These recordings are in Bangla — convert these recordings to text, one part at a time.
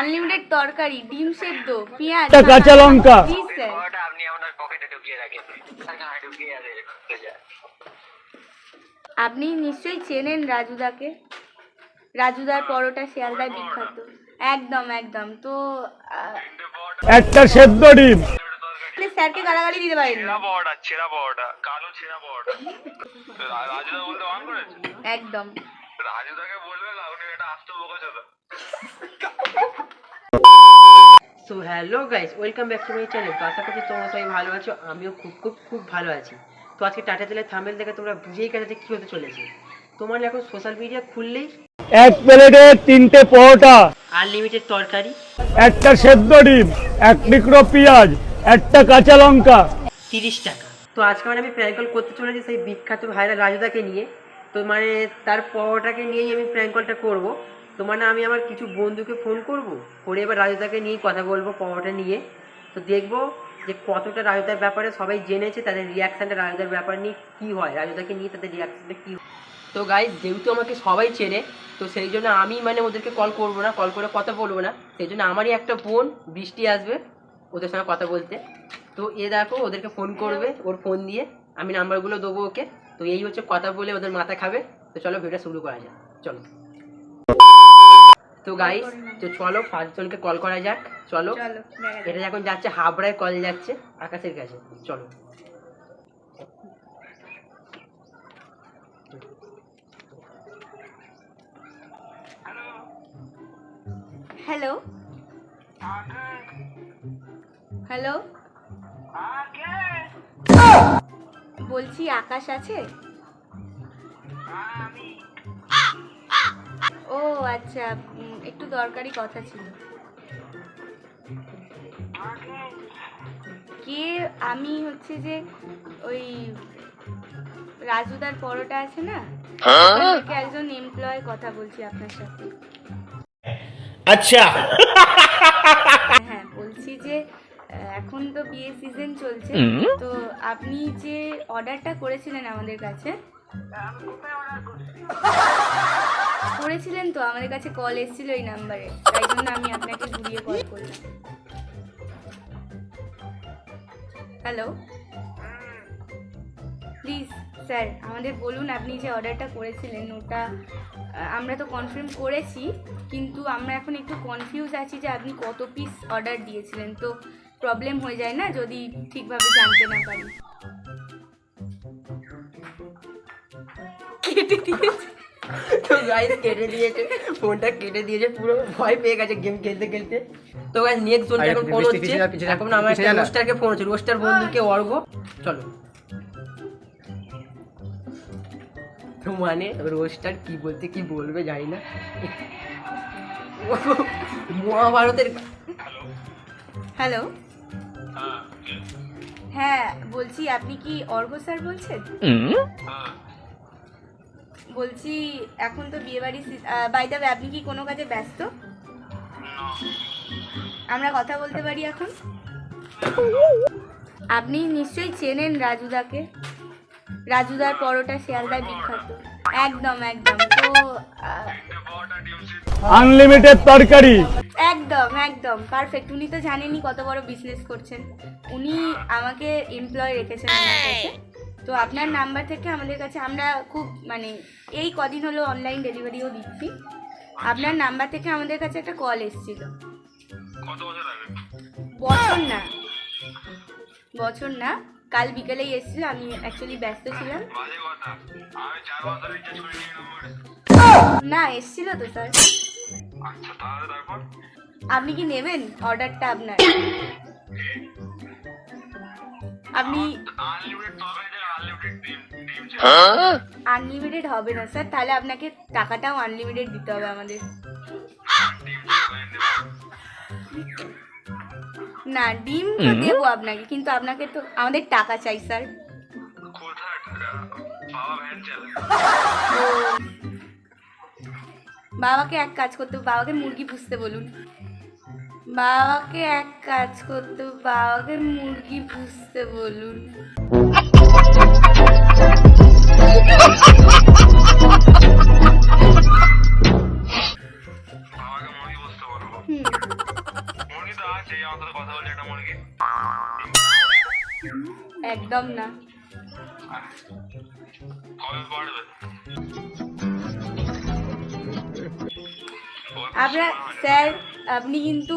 আনলিমিটেড তরকারি, ডিম সেদ্ধ, পেঁয়াজ, কাঁচা লঙ্কা। আপনি আপনার পকেটে ঢুকিয়ে রাখেন, ঢুকিয়ে আপনি নিশ্চয়ই চেনেন রাজুদাকে। রাজুদার পরোটা শিয়ালদায় বিখ্যাত। একদম একদম। তো একটা সেদ্ধ ডিম। স্যারকে গালাগালি দিতে পারেন না। ছেঁড়া বড়টা কালো ছেঁড়া বড়টা রাজুদা বলতে অন করেছে। একদম। রাজুদাকে বলবে না, উনি এটা আস্ত বোকাচোদা। So hello guys, welcome back to my channel. তো আশা করছি তোমরা সবাই ভালো আছো, আমিও খুব খুব খুব ভালো আছি। তো আজকে টাটা তেলের থাম্বনেল দেখে তোমরা বুঝেই গেছো কি হতে চলেছে। তোমার এখন সোশ্যাল মিডিয়া খুললেই এক প্লেটে 3টে পরোটা, আনলিমিটেড তরকারি, একটা সেদ্ধ ডিম, এক টুকরো পেঁয়াজ, একটা কাঁচা লঙ্কা, 30 টাকা। তো আজকে আমি প্র্যাঙ্ক কল করতে চলেছি সেই বিখ্যাত ভাইরাল রাজুদাকে নিয়ে। তো তার পরোটাকে নিয়েই আমি প্র্যাঙ্ক কলটা করবো। তো আমি আমার কিছু বন্ধুকে ফোন করব, করে এবার রাজুদাকে নিয়েই কথা বলবো পরোটা নিয়ে। তো দেখবো যে কতটা রাজুদার ব্যাপারে সবাই জেনেছে, তাদের রিয়াকশানটা রাজুদার ব্যাপার নিয়ে কী হয়, রাজুদাকে নিয়ে তাদের রিয়াকশানটা কী হয়। তো গাইজ, যেহেতু আমাকে সবাই চেনে, তো সেই জন্য আমি ওদেরকে কল করবো না, কল করে কথা বলবো না। সেই জন্য আমারই একটা বোন বৃষ্টি আসবে ওদের সঙ্গে কথা বলতে। তো দেখো ওদেরকে ফোন করবে, ওর ফোন দিয়ে আমি নাম্বারগুলো দেবো ওকে। তো এই হচ্ছে কথা বলে ওদের মাথা খাবে। তো চলো ভিডিওটা শুরু করা যাক, চলো। তো গাইস, তো চলো ফার্স্ট জনকে কল করা যাক। চলো, এটা এখন যাচ্ছে হাবড়ায়, কল যাচ্ছে আকাশের কাছে। চলো। হ্যালো হ্যালো, বলছি আকাশ আছে? ও আচ্ছা, একটু দরকারি কথা ছিল। কে? আমি হচ্ছে যে ওই রাজুদার পরোটা আছে না, ওখান থেকে একজন এমপ্লয় কথা বলছি আপনার সাথে। আচ্ছা। হ্যাঁ, বলছি যে এখন তো বিয়ে সিজন চলছে, তো আপনি যে অর্ডারটা করেছিলেন আমাদের কাছে, করেছিলেন তো আমাদের কাছে কল এসেছিল এই নাম্বারে, তাই জন্য আমি আপনাকে ঘুরিয়ে কল করলাম। হ্যালো, প্লিজ স্যার আমাদের বলুন, আপনি যে অর্ডারটা করেছিলেন ওটা আমরা তো কনফার্ম করেছি, কিন্তু আমরা এখন একটু কনফিউজ আছি যে আপনি কত পিস অর্ডার দিয়েছিলেন। তো প্রবলেম হয়ে যায় না যদি ঠিকভাবে জানতে না পারি। কেটে দিয়েছে। তো গাইস কেটে দিয়েছে, ফোনটা কেটে দিয়েছে, পুরো ভয় পেয়ে গেছে গেম খেলতে খেলতে। তো গাইস নেক্সট জনকে এখন ফোন হচ্ছে, এখন আমার একটা রোস্টারকে ফোন হচ্ছে, রোস্টার বন্ধুকে অর্ঘ। চলো। তো রোস্টার কি বলতে কি বলবে জানি না। মহাভারতের। হ্যালো, হ্যাঁ বলছি, আপনি কি অর্ঘ স্যার বলছেন? বলছি এখন তো বিয়েবাড়ি, বাই দ্য ওয়ে আপনি কি কোনো কাজে ব্যস্ত? আমরা কথা বলতে পারি এখন? আপনি নিশ্চয়ই চেনেন রাজুদাকে। রাজুদার পরোটা শিয়ালদায় বিখ্যাত। একদম একদম। তো আনলিমিটেড তরকারি। একদম একদম পারফেক্ট। উনি তো জানেনই কত বড় বিজনেস করছেন, উনি আমাকে এমপ্লয় রেখেছেন ওনার কাছে। তো আপনার নাম্বার থেকে আমাদের কাছে, আমরা খুব এই কদিন হলো অনলাইন ডেলিভারিও দিচ্ছি, আপনার নাম্বার থেকে আমাদের কাছে একটা কল এসেছিল। বছর না, কাল বিকেলেই এসেছিল। আমি অ্যাকচুয়ালি ব্যস্ত ছিলাম। না, এসেছিল তো স্যার। আপনি কি নেবেন অর্ডারটা? আপনার আপনি আনলিমিটেড হবে না স্যার, তাহলে আপনাকে টাকাটাও আনলিমিটেড দিতে হবে আমাদের। না, ডিম তো দেবো আপনাকে, কিন্তু আপনাকে তো আমাদের টাকা চাই স্যার। বাবাকে এক কাজ করতে, বাবাকে মুরগি পুষতে বলুন। বাবাকে এক কাজ করতে, বাবাকে মুরগি পুষতে বলুন। আছে এই আমার সাথে কথা বলছে একটা মুরগি? একদম না। কবে পড়বে? আপনার স্যার আপনি কিন্তু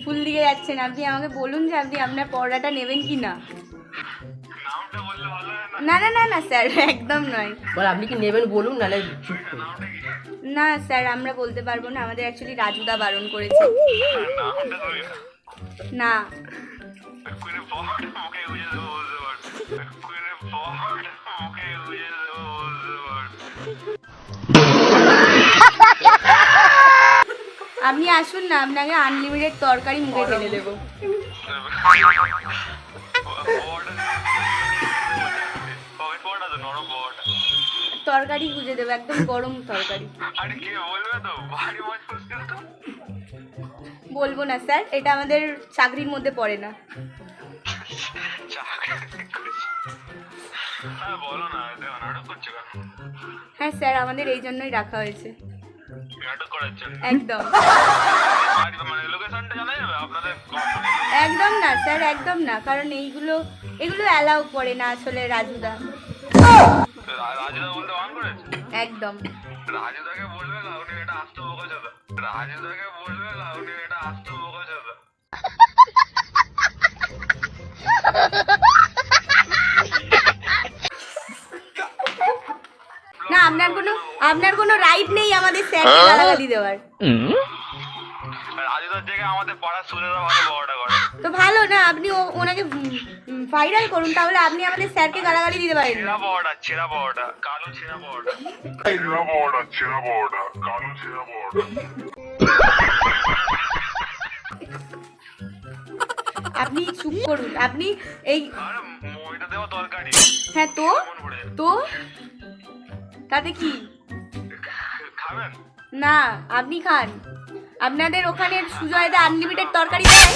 ভুল দিকে যাচ্ছেন। আপনি আমাকে বলুন যে আপনি আপনার পরোটাটা নেবেন কি না। নামটা বললে ভালো হয় না? না না না না স্যার, একদম নয়। বল আপনি কি নেবেন বলুন, নাহলে চুপ করুন। নামটা কি? না স্যার, আমরা বলতে পারবো না, আমাদের অ্যাকচুয়ালি রাজুদা বারণ করেছে। নামটা তুমি না করে বড় মুখে গুজে দেবো বলতে পারছো, করে বড় মুখে গুজে দেবো বলতে পারছো। আপনি আসুন না, আপনাকে আনলিমিটেড তরকারি মুখে ঢেলে দেবো। তরকারি গুজে দেবো, একদম গরম তরকারি। আরে কে বলবে তো ভারী মজবুত তো। বলবো না স্যার, এটা আমাদের চাকরির মধ্যে পড়ে না। হ্যাঁ বলো না, দেখো নাটক করছো কেন? হ্যাঁ স্যার, আমাদের এই জন্যই রাখা হয়েছে। নাটক করার জন্য? একদম মানে লোকেশনটা জানা যাবে আপনাদের? একদম না স্যার, একদম না, কারণ এগুলো অ্যালাউ করে না আসলে রাজুদা। রাজুদা বলতে বান করেছে? একদম। রাজুদাকে বলবে না, উনি এটা আস্ত বোকাচোদা। রাজুদাকে বলবে না, উনি এটা আস্ত বোকাচোদা। না, আপনার কোনো রাইট নেই আমাদের স্যারকে গালাগালি দেওয়ার। রাজুদার জায়গায় আমাদের পাড়ার সুরেরা ভালো বড়টা করে। তো ভালো না, আপনি ওনাকে ভাইরাল করুন, তাহলে আপনি আমাদের স্যারকে গালাগালি দিতে পারেন না। ছেঁড়া বড়টা, কালো ছেঁড়া বড়টা। ছেঁড়া বড়টা, কালো ছেঁড়া বড়টা। আপনি চুপ করুন, আপনি এই আরে মইটা দেওয়া তরকারি। হ্যাঁ তো তো তাতে কি? খাবেন? না, আপনি খান। আপনাদের ওখানে সুজয়দা আনলিমিটেড তরকারি দেয়।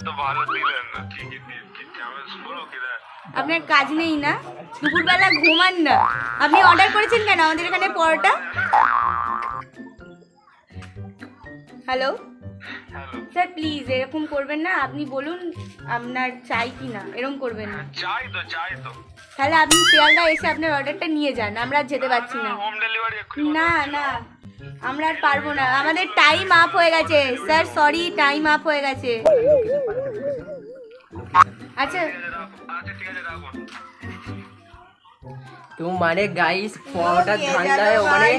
তো ভালো দিলেন না, ঠিকই দিচ্ছি। আমি শুনো কি দেখ, আপনার কাজ নেই না, দুপুরবেলা ঘুমান না। আপনি অর্ডার করেছেন কেন আমাদের এখানে পরোটা? হ্যালো হ্যালো স্যার, প্লিজ এরকম করবেন না। আপনি বলুন আপনার চাই কি না, এরকম করবেন না। চাই তো। তাহলে আপনি শিয়ালদা এসে আপনার অর্ডারটা নিয়ে যান, আমরা আর যেতে পারছি না। হোম ডেলিভারি এক্ষুনি। না না, আমরা আর পারবো না, আমাদের টাইম আপ হয়ে গেছে স্যার, সরি, টাইম আপ হয়ে গেছে। আচ্ছা আচ্ছা ঠিক আছে, রাখুন। তো মানে গাইস পরোটার ধান্দায় মানে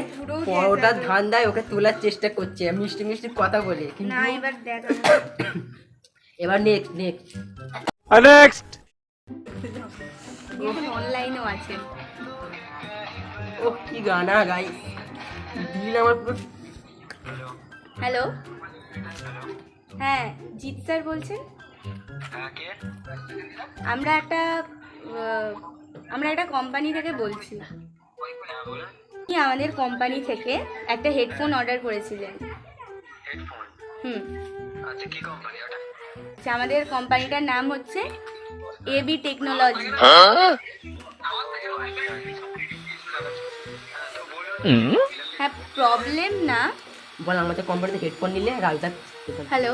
পরোটার ধান্দায় ওকে তোলার চেষ্টা করছে মিষ্টি মিষ্টি কথা বলে, কিন্তু না, এবার দেখ এবার নেক্সট নেক্সট অনলাইনেও আছে। ও কি গানা গাইস, দিন আমার পুরো। হ্যালো, হ্যাঁ জিৎ স্যার বলছেন? হ্যাঁ কে? আমরা একটা কোম্পানি থেকে বলছি। আপনি আমাদের কোম্পানি থেকে একটা হেডফোন অর্ডার করেছিলেন। হেডফোন? হুম। আচ্ছা কি কোম্পানি ওটা? আচ্ছা, আমাদের কোম্পানিটার নাম হচ্ছে এবি টেকনোলজি। হ্যাঁ, প্রবলেম না। বল আমাদের কোম্পানিতে হেডফোন নিলে রাজদার। হ্যালো,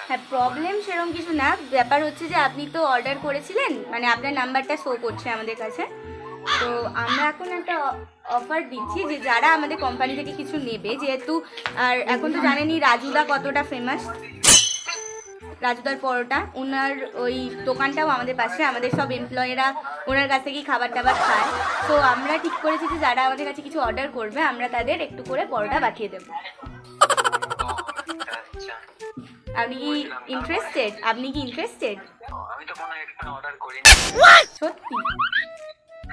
হ্যাঁ প্রবলেম সেরকম কিছু না, ব্যাপার হচ্ছে যে আপনি তো অর্ডার করেছিলেন, মানে আপনার নাম্বারটা শো করছে আমাদের কাছে। তো আমরা এখন একটা অফার দিচ্ছি যে যারা আমাদের কোম্পানি থেকে কিছু নেবে, যেহেতু আর এখন তো জানেনই রাজুদা কতটা ফেমাস, রাজুদার পরোটা, ওনার ওই দোকানটাও আমাদের পাশে, আমাদের সব এমপ্লয়িরা ওনার কাছ থেকেই খাবার টাবার খায়। তো আমরা ঠিক করেছি যে যারা আমাদের কাছে কিছু অর্ডার করবে আমরা তাদের একটু করে পরোটা পাঠিয়ে দেবো। আচ্ছা, আপনি কি ইন্টারেস্টেড? আমি তো কোনো হেডফোন অর্ডার করিনি। সত্যি?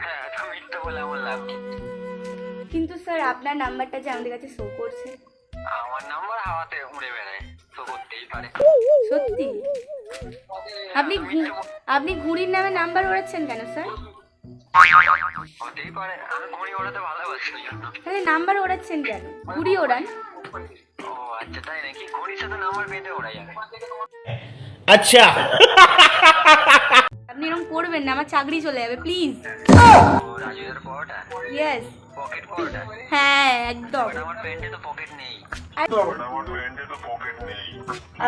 হ্যাঁ, তুমি মিথ্যা বলে আমার লাভ কি? কিন্তু স্যার আপনার নাম্বারটা যে আমাদের কাছে শো করছে। আমার নাম্বার হাওয়াতে উড়ে বেড়ায়, তো করতেই পারে। সত্যি? আপনি ঘুড়ির নামে নাম্বার ওড়াচ্ছেন কেন স্যার? হতেই পারে, আমি ঘুড়ি ওড়াতে ভালোবাসি ওই জন্য। তাহলে নাম্বার ওড়াচ্ছেন কেন? ঘুড়ি ওড়ান। ও আচ্ছা, তাই নাকি? ঘুড়ির সাথে নাম্বার বেঁধে ওড়া যাবে। আচ্ছা আপনি এরকম করবেন না, আমার চাকরি চলে যাবে, প্লিজ। ও রাজুদার পরোটা? ইয়েস। পকেট পরোটা? হ্যাঁ একদম। আমার প্যান্টে তো পকেট নেই।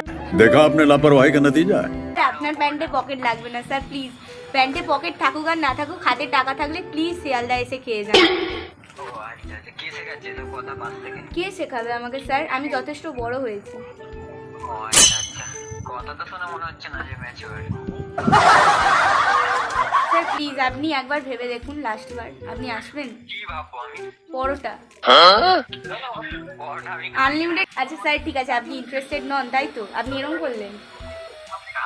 देखा आपने लापरवाही का नतीजा है। আপনার প্যান্টে পকেট লাগবে না স্যার, প্লিজ। প্যান্টে পকেট থাকুক আর না থাকুক, হাতে টাকা থাকলে প্লিজ শিয়ালদা এসে খেয়ে যান। ও আচ্ছা আচ্ছা, কে শেখাচ্ছে তো কথা পাশ থেকে? কে শেখাবে আমাকে স্যার? আমি যথেষ্ট বড় হয়েছি। ও আচ্ছা আচ্ছা, কথা তো শুনে মনে হচ্ছে না যে ম্যাচিওর। স্যার প্লিজ আপনি একবার ভেবে দেখুন, লাস্টবার আপনি আসবেন। কি ভাববো আমি? পরোটা পরটা আমি আনলিমিটেড। আচ্ছা স্যার ঠিক আছে, আপনি ইন্টারেস্টেড নন তাই তো? আপনি এরকম করলেন।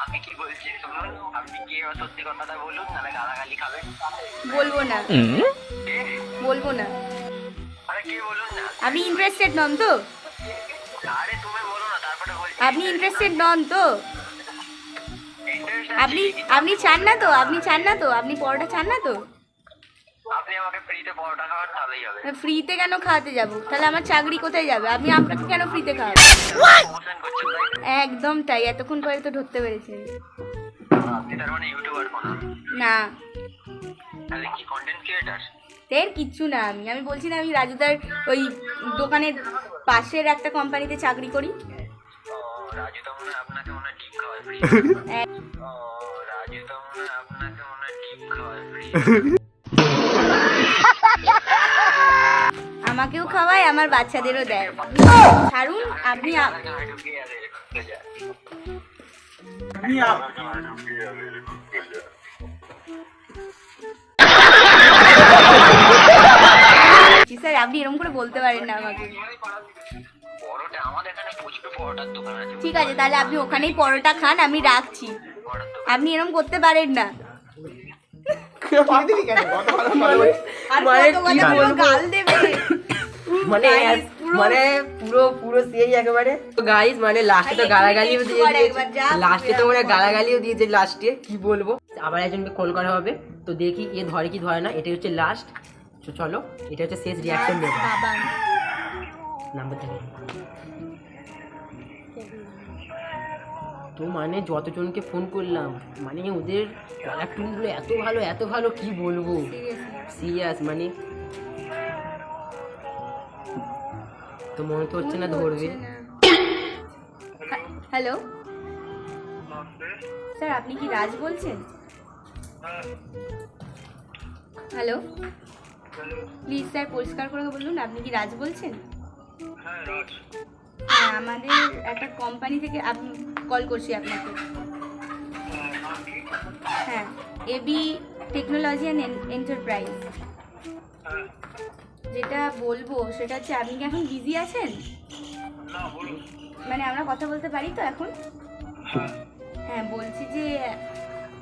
আমি কি বলছি শুনুন, আপনি কি এবার সত্যি কথাটা বলুন, নাহলে গালাগালি খাবেন। বলবো না, কে? বলবো না। আরে কে বলুন না। আপনি ইন্টারেস্টেড নন তো? আরে তুমি বলো না, তারপরে বলছি। আপনি ইন্টারেস্টেড নন তো? Interest আপনি আছে। আপনি চান না তো? আপনি চান না তো? আপনি পরোটা চান না তো? আপনি আমাকে ফ্রিতে পরোটা খাওয়ান তাহলেই হবে। ফ্রিতে কেন খাওয়াতে যাব? তাহলে আমার চাকরি কোথায় যাবে? আমি আপনাকে কেন ফ্রিতে খাওয়াবো? প্রমোশন করছেন তাই? একদম তাই, এতক্ষণ পরে তো ধরতে পেরেছেন। আপনি তার মানে ইউটিউবার কোন? না, তাহলে কি কন্টেন্ট ক্রিয়েটার? এর কিচ্ছু না। আমি বলছি না, আমি রাজুদার ওই দোকানের পাশের একটা কোম্পানিতে চাকরি করি। ও রাজু তো মনে হয় আপনাকে মনে হয় ডিম খাওয়ায় ফ্রি। ও রাজু তো মনে হয় আপনাকে মনে হয় ডিম খাওয়ায় ফ্রি। আমাকেও খাওয়ায়, আমার বাচ্চাদেরও দেয়। ছাড়ুন আপনি। ঢুকিয়ে আছে ঢুকতে যায়। স্যার আপনি এরকম করে বলতে পারেন না আমাকে। পরোটা আমাদের এখানে প্রচুর পরোটার দোকান আছে। ঠিক আছে তাহলে আপনি ওখানেই পরোটা খান, আমি রাখছি। পরোটার দোকান। আপনি এরকম করতে পারেন না। আর মানে কত কি কথা বলবো, বলবো? গাল দেবে। মানে Guys, পুরো- মানে পুরো পুরো সেই একেবারে গাইস, মানে লাস্টে তো ভাই, গালাগালিও একটু দিয়ে করে দিয়েছে। একবার যা, লাস্টে তো পুরো মানে একবার। গালাগালিও দিয়েছে লাস্টে, কি বলবো। আবার একজনকে কল করা হবে, তো দেখি এ ধরে কি ধরে না। এটাই হচ্ছে লাস্ট। তো চলো, এটা হচ্ছে শেষ রিয়াকশন দেবো। বাবান। নাম্বার থেকে তো মানে যতজনকে ফোন করলাম, মানে ওদের কলার টুনগুলো এত ভালো কি বলবো। Seriously। সিরিয়াস মানে, তো মনে তো হচ্ছে না ধরবে। হ্যালো স্যার, আপনি কি রাজ বলছেন? হ্যালো প্লিজ স্যার পরিষ্কার করে বলুন, আপনি কি রাজ বলছেন? হ্যাঁ, আমাদের একটা কোম্পানি থেকে আপনি কল করছি আপনাকে। হ্যাঁ, এবি টেকনোলজি অ্যান্ড এন্টারপ্রাইজ। যেটা বলবো সেটা হচ্ছে, আপনি কি এখন বিজি আছেন? মানে আমরা কথা বলতে পারি তো এখন? হ্যাঁ, বলছি যে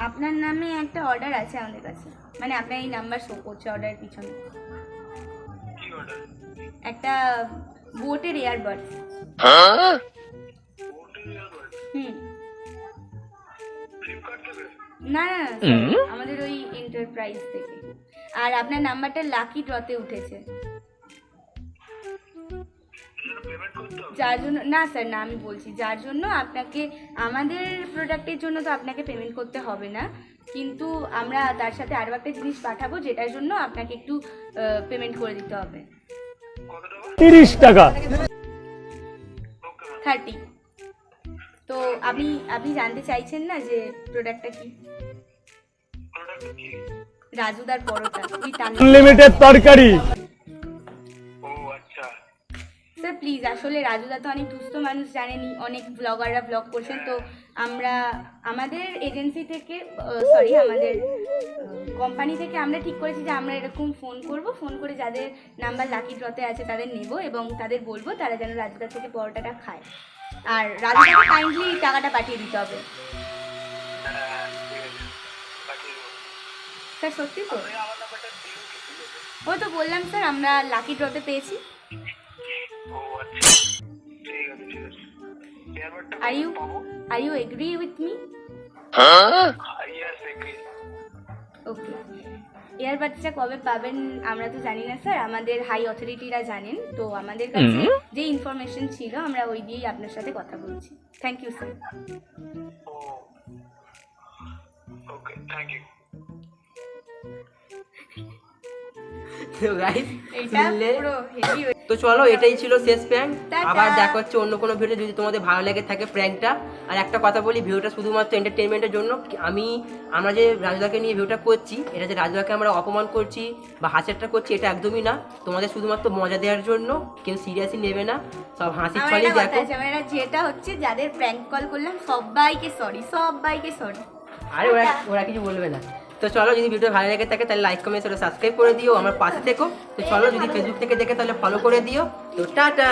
আপনার নামে একটা অর্ডার আছে আমাদের কাছে, মানে আপনার এই নাম্বার শো করছে অর্ডারের পিছনে। একটা বোটের এয়ারবাডস। হুম। না না না, আমাদের ওই এন্টারপ্রাইজ থেকে। আর আপনার নাম্বারটা লাকি ড্রতে উঠেছে, যার জন্য না স্যার, না আমি বলছি যার জন্য আপনাকে, আমাদের প্রোডাক্টের জন্য তো আপনাকে পেমেন্ট করতে হবে না, কিন্তু আমরা তার সাথে আরও একটা জিনিস পাঠাবো যেটার জন্য আপনাকে একটু পেমেন্ট করে দিতে হবে। 30 টাকা। 30। তো আপনি জানতে চাইছেন না যে প্রোডাক্টটা কি? রাজুদার পরোটা উইথ আনলিমিটেড তরকারি। ও আচ্ছা। স্যার প্লিজ, আসলে রাজুদা তো অনেক দুস্থ মানুষ, জানেনই, অনেক ব্লগাররা ব্লগ করছেন। তো আমরা আমাদের এজেন্সি থেকে, সরি আমাদের কোম্পানি থেকে আমরা ঠিক করেছি যে আমরা এরকম ফোন করে যাদের নাম্বার লাকি ড্রতে আছে তাদের নেব এবং তাদের বলবো তারা যেন রাজুদা থেকে পরোটাটা খায়। আর রাজুদাকে কাইন্ডলি টাকাটা পাঠিয়ে দিতে হবে। স্যার সত্যি তো? ওই তো বললাম স্যার, আমরা লাকি ড্রতে পেয়েছি। ও আচ্ছা, ঠিক আছে ঠিক আছে। এয়ারবাডটা Are you agree with me? Yes agree. Okay, এয়ারবাডসটা কবে পাবেন আমরা তো জানি না স্যার, আমাদের হাই অথরিটিরা জানেন। তো আমাদের কাছে যে ইনফরমেশন ছিল আমরা ওই দিয়েই আপনার সাথে কথা বলছি। Thank you sir. ও ওকে, থ্যাংক ইউ। তো গাইস এটা শুনলে পুরো হেভি। তো চলো, এটাই ছিল শেষ প্র্যাঙ্ক। টাটা। আবার দেখা হচ্ছে অন্য কোনো ভিডিও, যদি তোমাদের ভালো লেগে থাকে প্র্যাঙ্কটা। আর একটা কথা বলি, ভিডিওটা শুধুমাত্র এন্টারটেনমেন্টের জন্য। আমরা যে রাজুদাকে নিয়ে ভিডিওটা করছি, এটা যে রাজুদাকে আমরা অপমান করছি বা হাসিটা করছি, এটা একদমই না। তোমাদের শুধুমাত্র মজা দেওয়ার জন্য, কেউ সিরিয়াসলি নেবে না, সব হাসি আমার ছলেই একটা কথা দেখো। আছে, আমার একটা যেটা হচ্ছে, যাদের প্র্যাঙ্ক কল করলাম সবাইকে সরি, সবাইকে সরি। আরে ওরা কিছু বলবে না। তো চলো, যদি ভিডিও ভালো লেগে থাকে তাহলে লাইক কমেন্ট সাবস্ক্রাইব করে দিও, আমার পাশে থেকো। তো চলো, যদি ফেসবুক থেকে দেখে তাহলে ফলো করে দিও। তো টাটা।